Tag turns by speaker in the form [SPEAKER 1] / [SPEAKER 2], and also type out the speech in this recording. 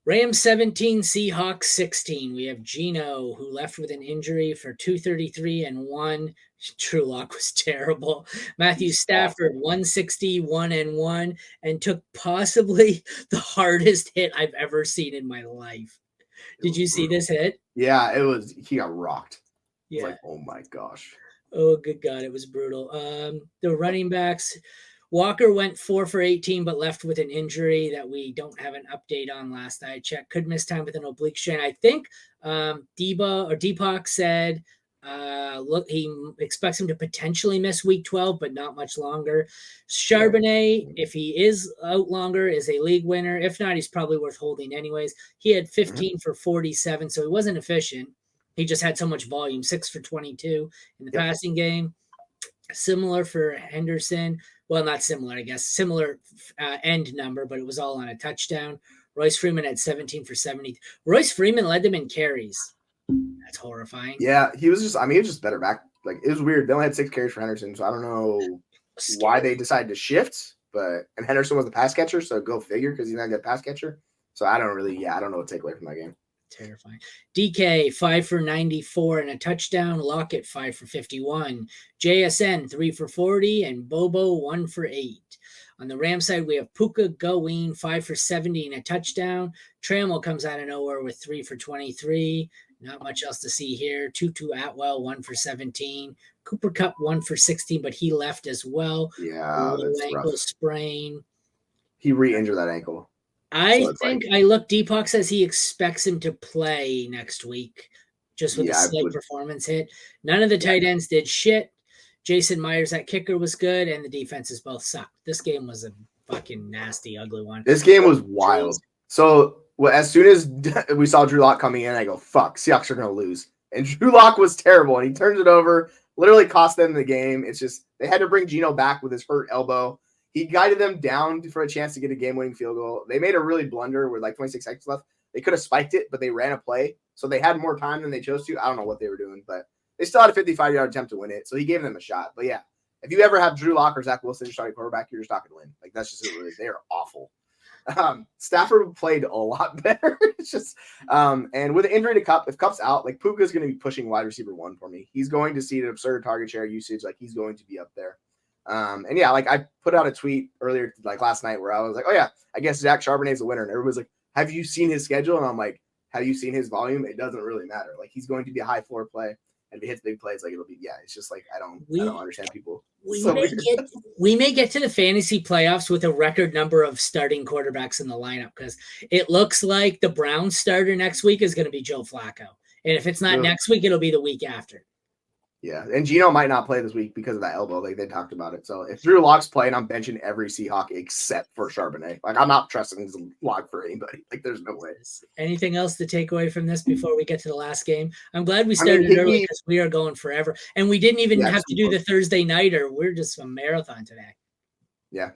[SPEAKER 1] Rams 17, Seahawks 16. We have Geno, who left with an injury for 233 and 1. True Lock was terrible. Matthew
[SPEAKER 2] He's
[SPEAKER 1] Stafford,
[SPEAKER 2] awful.
[SPEAKER 1] 161 and 1, and took possibly the hardest hit I've ever seen in my life.
[SPEAKER 2] It
[SPEAKER 1] Did
[SPEAKER 2] was
[SPEAKER 1] you see
[SPEAKER 2] brutal.
[SPEAKER 1] this hit?
[SPEAKER 2] Yeah, it was. He got rocked. I was
[SPEAKER 1] Yeah.
[SPEAKER 2] like, oh my gosh.
[SPEAKER 1] Oh, good God, it was brutal. The running backs, Walker went 4 for 18, but left with an injury that we don't have an update on. Last I checked, could miss time with an oblique strain. I think Deepak said, look, he expects him to potentially miss week 12, but not much longer.
[SPEAKER 2] Yeah.
[SPEAKER 1] Charbonnet, if he is out longer, is a league winner. If not, he's probably worth holding anyways. He had 15 for 47, so he wasn't efficient. He just had so much volume, 6 for 22 in the
[SPEAKER 2] Yep.
[SPEAKER 1] passing game. Similar for Henderson. Well, not similar, I guess. Similar end number, but it was all on a touchdown. Royce Freeman had 17 for 70. Royce Freeman led them in carries. That's horrifying.
[SPEAKER 2] Yeah, he was just. I mean, he was just better back. Like it was weird. They only had 6 carries for Henderson, so I don't know why they decided to shift. But and Henderson was the pass catcher, so go figure because he's not a good pass catcher. So I don't really. Yeah, I don't know what to take away from that game.
[SPEAKER 1] Terrifying. DK 5 for 94 and a touchdown. Lockett 5 for 51. JSN 3 for 40 and Bobo 1 for 8. On the Ram side, we have Puka Goween 5 for 70 and a touchdown. Trammell comes out of nowhere with 3 for 23. Not much else to see here. Tutu Atwell 1 for 17. Cooper Kupp 1 for 16, but he left as well.
[SPEAKER 2] Yeah, that's
[SPEAKER 1] Ankle
[SPEAKER 2] rough.
[SPEAKER 1] sprain.
[SPEAKER 2] He re-injured that ankle.
[SPEAKER 1] I think I look. Deepak says he expects him to play next week, just with a slight performance hit. None of the tight ends did shit. Jason Myers at kicker was good, and the defenses both sucked. This game was a fucking nasty, ugly one.
[SPEAKER 2] This game was wild. So as soon as we saw Drew Lock coming in, I go, "Fuck, Seahawks are gonna lose." And Drew Lock was terrible, and he turns it over, literally cost them the game. It's just they had to bring Geno back with his hurt elbow. He guided them down for a chance to get a game-winning field goal. They made a really blunder with like 26 seconds left. They could have spiked it, but they ran a play. So they had more time than they chose to. I don't know what they were doing, but they still had a 55-yard attempt to win it. So he gave them a shot. But yeah, if you ever have Drew Lock or Zach Wilson starting quarterback, you're just not going to win. Like that's just really, they're awful. Stafford played a lot better. It's just and with the injury to Kupp, if Kupp's out, like Puka's going to be pushing wide receiver 1 for me. He's going to see an absurd target share usage. Like he's going to be up there. And yeah, like I put out a tweet earlier, like last night, where I was like, "Oh yeah, I guess Zach Charbonnet's the winner." And everybody's like, "Have you seen his schedule?" And I'm like, "Have you seen his volume? It doesn't really matter. Like he's going to be a high floor play, and if he hits big plays, like it'll be It's just like I don't understand people.
[SPEAKER 1] We may get to the fantasy playoffs with a record number of starting quarterbacks in the lineup because it looks like the Browns starter next week is going to be Joe Flacco, and if it's not next week, it'll be the week after.
[SPEAKER 2] Yeah, and Geno might not play this week because of that elbow. Like they talked about it. So if Drew Lock's playing, I'm benching every Seahawk except for Charbonnet. Like I'm not trusting his Lock for anybody. Like there's no way.
[SPEAKER 1] Anything else to take away from this before we get to the last game? I'm glad we started early because we are going forever, and we didn't even have to do the Thursday nighter. We're just a marathon today.
[SPEAKER 2] Yeah,